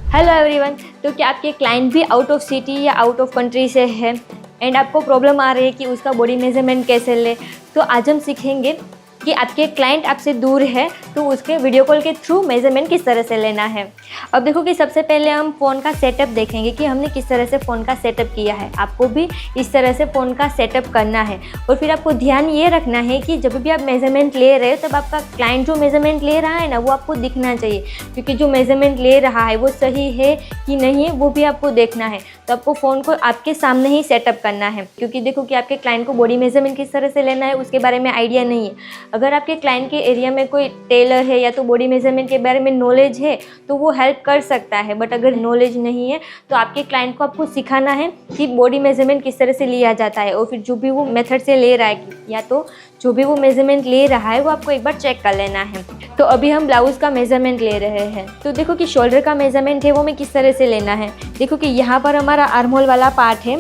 Hello everyone. तो क्या आपके क्लाइंट भी आउट ऑफ सिटी या आउट ऑफ कंट्री से है एंड आपको प्रॉब्लम आ रही है कि उसका बॉडी मेजरमेंट कैसे ले? तो आज हम सीखेंगे कि आपके क्लाइंट आपसे दूर है तो उसके वीडियो कॉल के थ्रू मेजरमेंट किस तरह से लेना है। अब देखो कि सबसे पहले हम फ़ोन का सेटअप देखेंगे कि हमने किस तरह से फ़ोन का सेटअप किया है। आपको भी इस तरह से फ़ोन का सेटअप करना है और फिर आपको ध्यान ये रखना है कि जब भी आप मेजरमेंट ले रहे हो तब आपका क्लाइंट जो मेजरमेंट ले रहा है ना वो आपको दिखना चाहिए, क्योंकि जो मेजरमेंट ले रहा है वो सही है कि नहीं है वो भी आपको देखना है। तो आपको फ़ोन को आपके सामने ही सेटअप करना है, क्योंकि देखो कि आपके क्लाइंट को बॉडी मेजरमेंट किस तरह से लेना है उसके बारे में आइडिया नहीं है। अगर आपके क्लाइंट के एरिया में कोई टेलर है या तो बॉडी मेजरमेंट के बारे में नॉलेज है तो वो हेल्प कर सकता है, बट अगर नॉलेज नहीं है तो आपके क्लाइंट को आपको सिखाना है कि बॉडी मेजरमेंट किस तरह से लिया जाता है। और फिर जो भी वो मेथड से ले रहा है या तो जो भी वो मेजरमेंट ले रहा है वो आपको एक बार चेक कर लेना है। तो अभी हम ब्लाउज़ का मेजरमेंट ले रहे हैं। तो देखो कि शोल्डर का मेजरमेंट है वो हमें किस तरह से लेना है। देखो कि यहाँ पर हमारा आर्म होल वाला पार्ट है,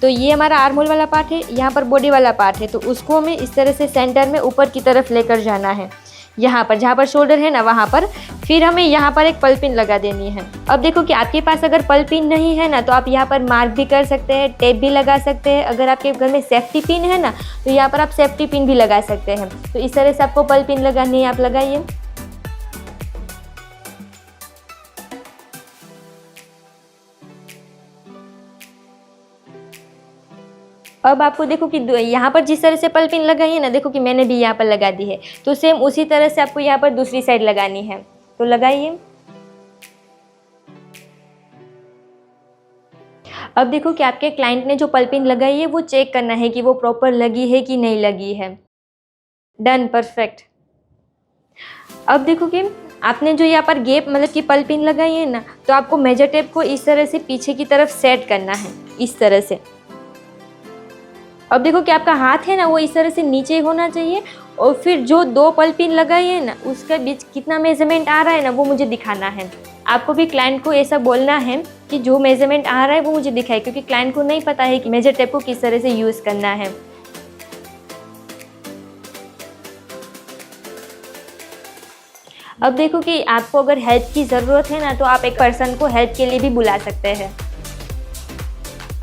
तो ये हमारा आर्म होल वाला पार्ट है, यहाँ पर बॉडी वाला पार्ट है। तो उसको हमें इस तरह से सेंटर में ऊपर की तरफ लेकर जाना है, यहाँ पर जहाँ पर शोल्डर है ना वहाँ पर। फिर हमें यहाँ पर एक पल पिन लगा देनी है। अब देखो कि आपके पास अगर पल पिन नहीं है ना तो आप यहाँ पर मार्क भी कर सकते हैं, टेप भी लगा सकते हैं। अगर आपके घर में सेफ्टी पिन है ना तो यहाँ पर आप सेफ्टी पिन भी लगा सकते हैं। तो इस तरह से आपको पल पिन लगानी है, आप लगाइए। अब आपको देखो कि यहाँ पर जिस तरह से पल पिन लगाई है ना, देखो कि मैंने भी यहाँ पर लगा दी है, तो सेम उसी तरह से आपको यहाँ पर दूसरी साइड लगानी है। तो लगाइए। अब देखो कि आपके क्लाइंट ने जो पल पिन लगाई है वो चेक करना है कि वो प्रॉपर लगी है कि नहीं लगी है। Done, perfect. अब देखो कि आपने जो यहाँ पर गैप मतलब कि पल पिन लगाई है ना, तो आपको मेजर टेप को इस तरह से पीछे की तरफ सेट करना है, इस तरह से। अब देखो कि आपका हाथ है ना वो इस तरह से नीचे होना चाहिए और फिर जो दो पल पिन लगाई है ना उसके बीच कितना मेजरमेंट आ रहा है ना वो मुझे दिखाना है। आपको भी क्लाइंट को ऐसा बोलना है कि जो मेजरमेंट आ रहा है वो मुझे दिखाए, क्योंकि क्लाइंट को नहीं पता है कि मेजर टेप को किस तरह से यूज़ करना है। अब देखो कि आपको अगर हेल्प की ज़रूरत है ना तो आप एक पर्सन को हेल्प के लिए भी बुला सकते हैं।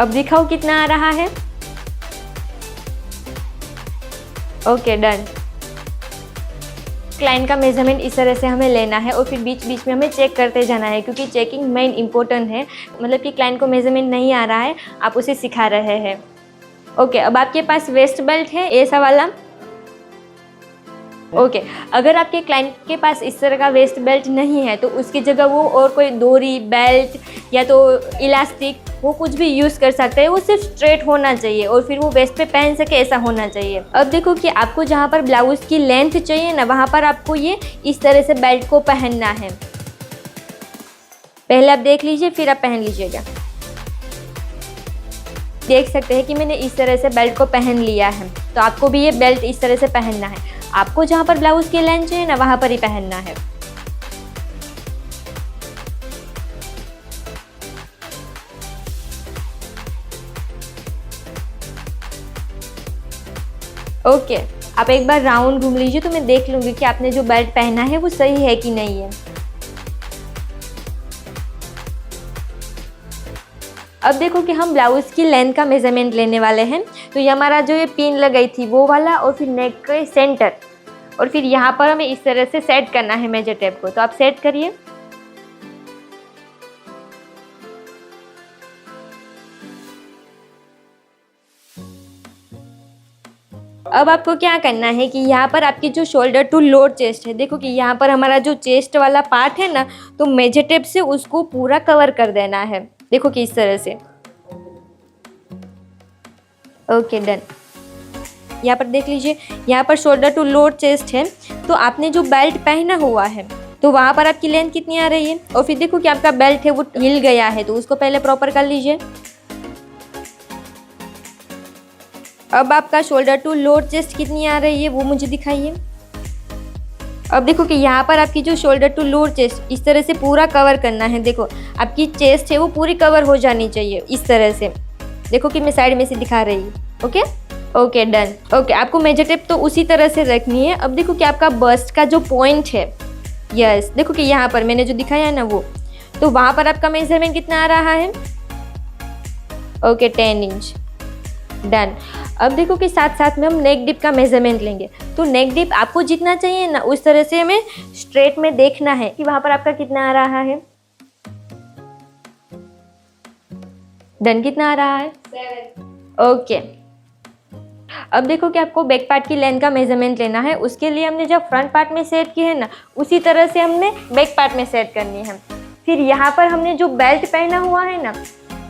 अब दिखाओ कितना आ रहा है। Okay, done. क्लाइंट का मेजरमेंट इस तरह से हमें लेना है और फिर बीच बीच में हमें चेक करते जाना है, क्योंकि चेकिंग मेन इंपॉर्टेंट है। मतलब कि क्लाइंट को मेजरमेंट नहीं आ रहा है, आप उसे सिखा रहे हैं। ओके, अब आपके पास वेस्ट बेल्ट है ऐसा वाला। ओके, अगर आपके क्लाइंट के पास इस तरह का वेस्ट बेल्ट नहीं है तो उसकी जगह वो और कोई डोरी, बेल्ट या तो इलास्टिक वो कुछ भी यूज़ कर सकते हैं। वो सिर्फ स्ट्रेट होना चाहिए और फिर वो वेस्ट पे पहन सके ऐसा होना चाहिए। अब देखो कि आपको जहाँ पर ब्लाउज़ की लेंथ चाहिए ना वहाँ पर आपको ये इस तरह से बेल्ट को पहनना है। पहले आप देख लीजिए फिर आप पहन लीजिएगा। देख सकते हैं कि मैंने इस तरह से बेल्ट को पहन लिया है, तो आपको भी ये बेल्ट इस तरह से पहनना है। आपको जहाँ पर ब्लाउज़ की लेंथ चाहिए ना वहाँ पर ही पहनना है। ओके, आप एक बार राउंड घूम लीजिए तो मैं देख लूँगी कि आपने जो बेल्ट पहना है वो सही है कि नहीं है। अब देखो कि हम ब्लाउज़ की लेंथ का मेजरमेंट लेने वाले हैं। तो ये हमारा जो ये पिन लगाई थी वो वाला और फिर नेक के सेंटर और फिर यहाँ पर हमें इस तरह से सेट करना है मेजर टेप को। तो आप सेट करिए। अब आपको क्या करना है कि यहाँ पर आपकी जो शोल्डर टू लोअर चेस्ट है, देखो कि यहाँ पर हमारा जो चेस्ट वाला पार्ट है ना तो मेजर टेप से उसको पूरा कवर कर देना है। देखो कि इस तरह से। Okay, done. यहाँ पर देख लीजिए, यहाँ पर शोल्डर टू लोअर चेस्ट है, तो आपने जो बेल्ट पहना हुआ है तो वहाँ पर आपकी लेंथ कितनी आ रही है। और फिर देखो कि आपका बेल्ट है वो हिल गया है, तो उसको पहले प्रॉपर कर लीजिए। अब आपका शोल्डर टू लोअर चेस्ट कितनी आ रही है वो मुझे दिखाइए। अब देखो कि यहाँ पर आपकी जो शोल्डर टू लोअर चेस्ट इस तरह से पूरा कवर करना है। देखो आपकी चेस्ट है वो पूरी कवर हो जानी चाहिए इस तरह से। देखो कि मैं साइड में से दिखा रही हूँ। Okay okay, done. ओके, आपको मेजर टेप तो उसी तरह से रखनी है। अब देखो कि आपका बस्ट का जो पॉइंट है, यस, देखो कि यहाँ पर मैंने जो दिखाया है ना वो, तो वहाँ पर आपका मेजरमेंट कितना आ रहा है? Okay 10 inch. डन। अब देखो कि साथ साथ में हम नेक डिप का मेजरमेंट लेंगे। तो नेक डिप आपको जितना चाहिए ना उस तरह से हमें स्ट्रेट में देखना है कि वहाँ पर आपका कितना आ रहा है। डन। कितना आ रहा है? 7। ओके। अब देखो कि आपको बैक पार्ट की लेंथ का मेजरमेंट लेना है। उसके लिए हमने जब फ्रंट पार्ट में सेट की है ना उसी तरह से हमने बैक पार्ट में सेट करनी है। फिर यहाँ पर हमने जो बेल्ट पहना हुआ है ना,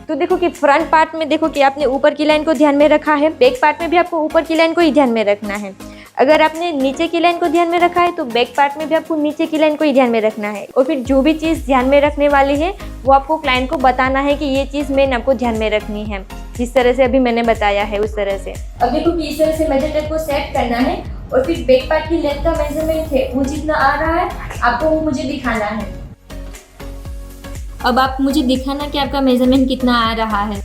तो देखो कि फ्रंट पार्ट में देखो कि आपने ऊपर की लाइन को ध्यान में रखा है, बैक पार्ट में भी आपको ऊपर की लाइन को ही ध्यान में रखना है। अगर आपने नीचे की लाइन को ध्यान में रखा है तो बैक पार्ट में भी आपको नीचे की लाइन को ही ध्यान में रखना है। और फिर जो भी चीज़ ध्यान में रखने वाली है वो आपको क्लाइंट को बताना है कि ये चीज़ मेन आपको ध्यान में रखनी है, जिस तरह से अभी मैंने बताया है उस तरह से। अब देखो कि इस तरह से मेजर टेप को सेट करना है और फिर बैक पार्ट की लेंथ का मेजरमेंट है वो जितना आ रहा है आपको वो मुझे दिखाना है। अब आप मुझे दिखाना कि आपका मेजरमेंट कितना आ रहा है।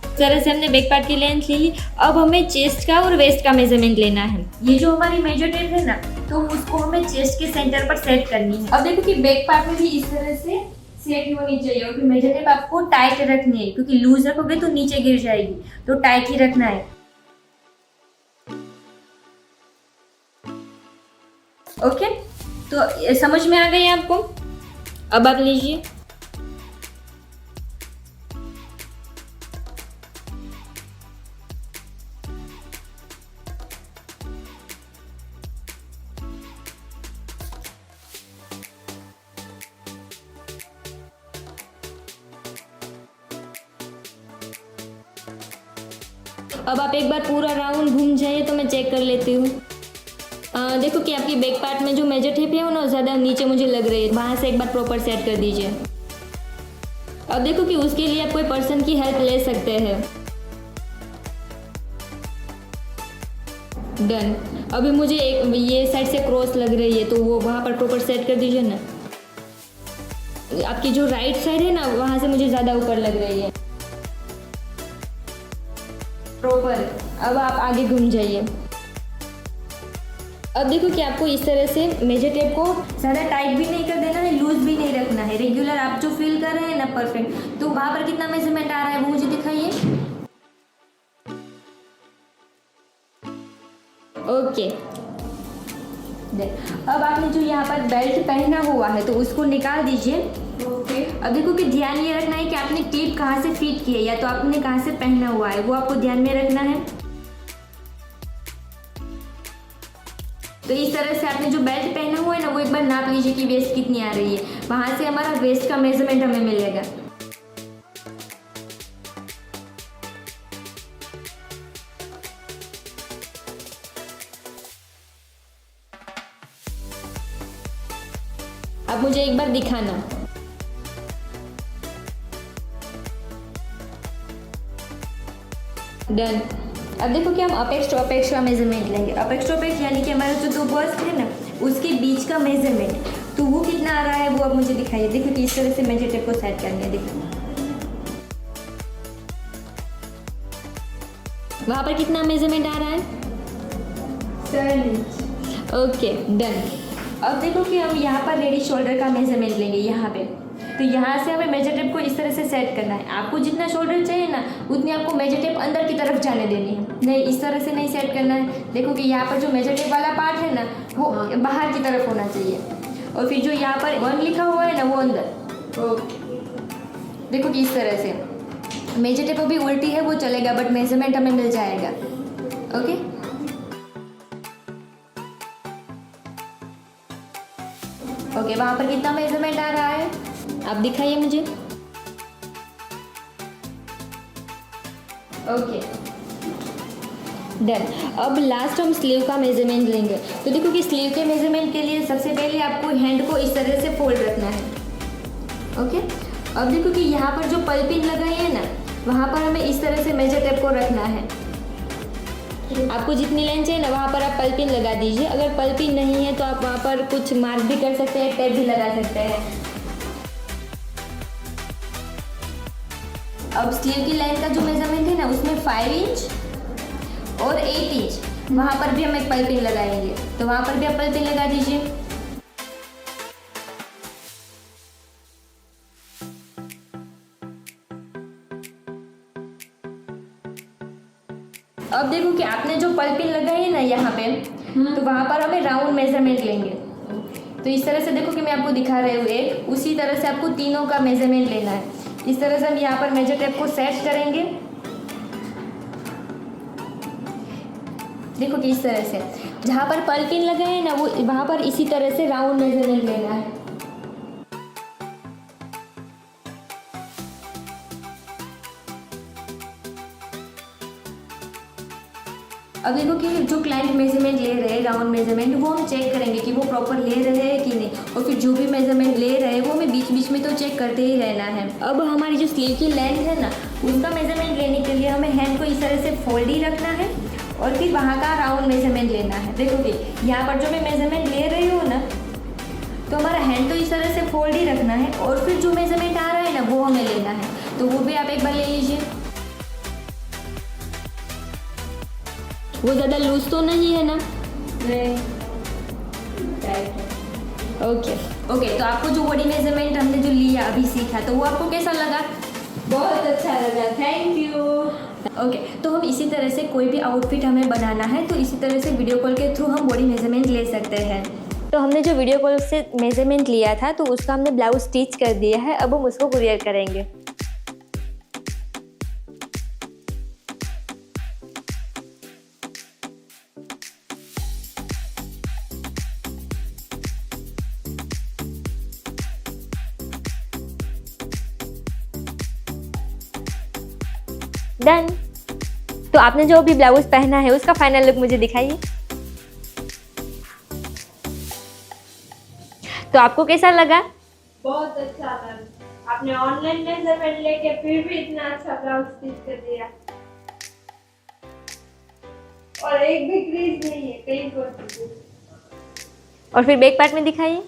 इस तरह से हमने बैक पार्ट की लेंथ ले ली। अब हमें चेस्ट का और वेस्ट का मेजरमेंट लेना है। ये जो हमारी मेजर टेप है ना, तो उसको हमें चेस्ट के सेंटर पर सेट करनी है। अब देखो कि बैक पार्ट में भी इस तरह से सेट होनी चाहिए। और फिर मेजर टेप आपको टाइट रखनी है, क्योंकि लूज रखोगे तो नीचे गिर जाएगी, तो टाइट ही रखना है। ओके, तो समझ में आ गई आपको? अब आप लीजिए। अब आप एक बार पूरा राउंड घूम जाइए तो मैं चेक कर लेती हूँ। देखो कि आपकी बैक पार्ट में जो मेजर टेप है वो ना ज़्यादा नीचे मुझे लग रही है, वहाँ से एक बार प्रॉपर सेट कर दीजिए। अब देखो कि उसके लिए आप कोई पर्सन की हेल्प ले सकते हैं। डन। अभी मुझे एक ये साइड से क्रॉस लग रही है तो वो वहाँ पर प्रॉपर सेट कर दीजिए ना। आपकी जो राइट साइड है ना वहाँ से मुझे ज़्यादा ऊपर लग रही है प्रॉपर। अब आप आगे घूम जाइए। अब देखो कि आपको इस तरह से मेजर टेप को ज़्यादा टाइट भी नहीं कर देना है, लूज भी नहीं रखना है। रेगुलर आप जो फील कर रहे हैं ना परफेक्ट, तो वहाँ पर कितना मेजरमेंट आ रहा है वो मुझे दिखाइए। ओके। अब आपने जो यहाँ पर बेल्ट पहना हुआ है तो उसको निकाल दीजिए। ओके। अब देखो कि ध्यान ये रखना है कि आपने क्लिप कहाँ से फिट की है या तो आपने कहाँ से पहना हुआ है, वो आपको ध्यान में रखना है। तो इस तरह से आपने जो बेल्ट पहना हुआ है ना वो एक बार नाप लीजिए कि वेस्ट कितनी आ रही है, वहाँ से हमारा वेस्ट का मेजरमेंट हमें मिलेगा। अब मुझे एक बार दिखाना। डन। अब देखो कि हम अपेक्स टू अपेक्स का मेजरमेंट लेंगे। अपेक्स टू अपेक्स यानी कि हमारा जो दो बस्ट है ना उसके बीच का मेजरमेंट, तो वो कितना आ रहा है वो आप मुझे दिखाइए। देखो कि इस तरह से मेजर टेप को सेट करेंगे। देखो वहाँ पर कितना मेजरमेंट आ रहा है? 7 इंच। Okay done. अब देखो कि हम यहाँ पर रेडी शोल्डर का मेजरमेंट लेंगे यहाँ पे। तो यहाँ से हमें मेजर टेप को इस तरह से सेट करना है। आपको जितना शोल्डर चाहिए ना उतनी आपको मेजर टेप अंदर की तरफ जाने देनी है, नहीं इस तरह से नहीं सेट करना है। देखो कि यहाँ पर जो मेजर टेप वाला पार्ट है ना वो बाहर की तरफ होना चाहिए, और फिर जो यहाँ पर 1 लिखा हुआ है ना वो अंदर। ओके। देखो कि इस तरह से मेजर टेप अभी उल्टी है वो चलेगा, बट मेजरमेंट हमें मिल जाएगा। ओके। ओके, वहाँ पर कितना मेजरमेंट आ रहा है आप दिखाइए मुझे। Okay done. अब लास्ट हम स्लीव का मेजरमेंट लेंगे। तो देखो कि स्लीव के मेजरमेंट के लिए सबसे पहले आपको हैंड को इस तरह से फोल्ड रखना है। ओके। अब देखो कि यहाँ पर जो पल्पिन लगाई है ना वहाँ पर हमें इस तरह से मेजर टेप को रखना है। आपको जितनी लेंथ चाहिए ना वहाँ पर आप पल्पिन लगा दीजिए। अगर पल्पिन नहीं है तो आप वहाँ पर कुछ मार्क भी कर सकते हैं, टेप भी लगा सकते हैं। अब स्लीव की लेंथ का जो मेजरमेंट है ना उसमें 5 इंच और 8 इंच, वहाँ पर भी हम एक पल्पिन लगाएंगे, तो वहाँ पर भी आप पल्पिन लगा दीजिए। अब देखो कि आपने जो पल्पिन लगाई है ना यहाँ पे, तो वहाँ पर हमें राउंड मेजरमेंट लेंगे। तो इस तरह से देखो कि मैं आपको दिखा रही हूँ, एक उसी तरह से आपको तीनों का मेजरमेंट लेना है। इस तरह से हम यहाँ पर मेजर टेप को सेट करेंगे। देखो कि इस तरह से जहाँ पर पल्पिन लगाए हैं ना, वो वहाँ पर इसी तरह से राउंड मेजरमेंट लेना है। अब देखो कि जो क्लाइंट मेजरमेंट ले रहे हैं राउंड मेजरमेंट, वो हम चेक करेंगे कि वो प्रॉपर ले रहे हैं कि नहीं। और फिर जो भी मेजरमेंट ले रहे हैं वो हमें बीच बीच में तो चेक करते ही रहना है। अब हमारी जो स्लीव की लेंथ है ना, उसका मेजरमेंट लेने के लिए हमें हैंड को इस तरह से फोल्ड ही रखना है और फिर वहाँ का राउंड मेजरमेंट लेना है। देखो कि यहाँ पर जो मैं मेजरमेंट ले रही हूँ ना, तो हमारा हैंड तो इस तरह से फोल्ड ही रखना है और फिर जो मेजरमेंट आ रहा है ना, वो हमें लेना है। तो वो भी आप एक बार ले लीजिए। वो ज़्यादा लूज तो नहीं है ना? नहीं। ओके, तो आपको जो बॉडी मेजरमेंट हमने जो लिया अभी सीखा, तो वो आपको कैसा लगा? बहुत अच्छा लगा, थैंक यू। ओके, तो हम इसी तरह से कोई भी आउटफिट हमें बनाना है तो इसी तरह से वीडियो कॉल के थ्रू हम बॉडी मेजरमेंट ले सकते हैं। तो हमने जो वीडियो कॉल से मेजरमेंट लिया था, तो उसका हमने ब्लाउज स्टिच कर दिया है। अब हम उसको कुरियर करेंगे। डन। तो आपने जो भी ब्लाउज पहना है उसका फाइनल लुक मुझे दिखाइए। तो आपको कैसा लगा? बहुत अच्छा मैम, आपने ऑनलाइन मेजरमेंट लेके फिर भी इतना अच्छा ब्लाउज स्टिच कर दिया और एक भी क्रीज नहीं है कहीं पर। और फिर बैक पार्ट में दिखाइए।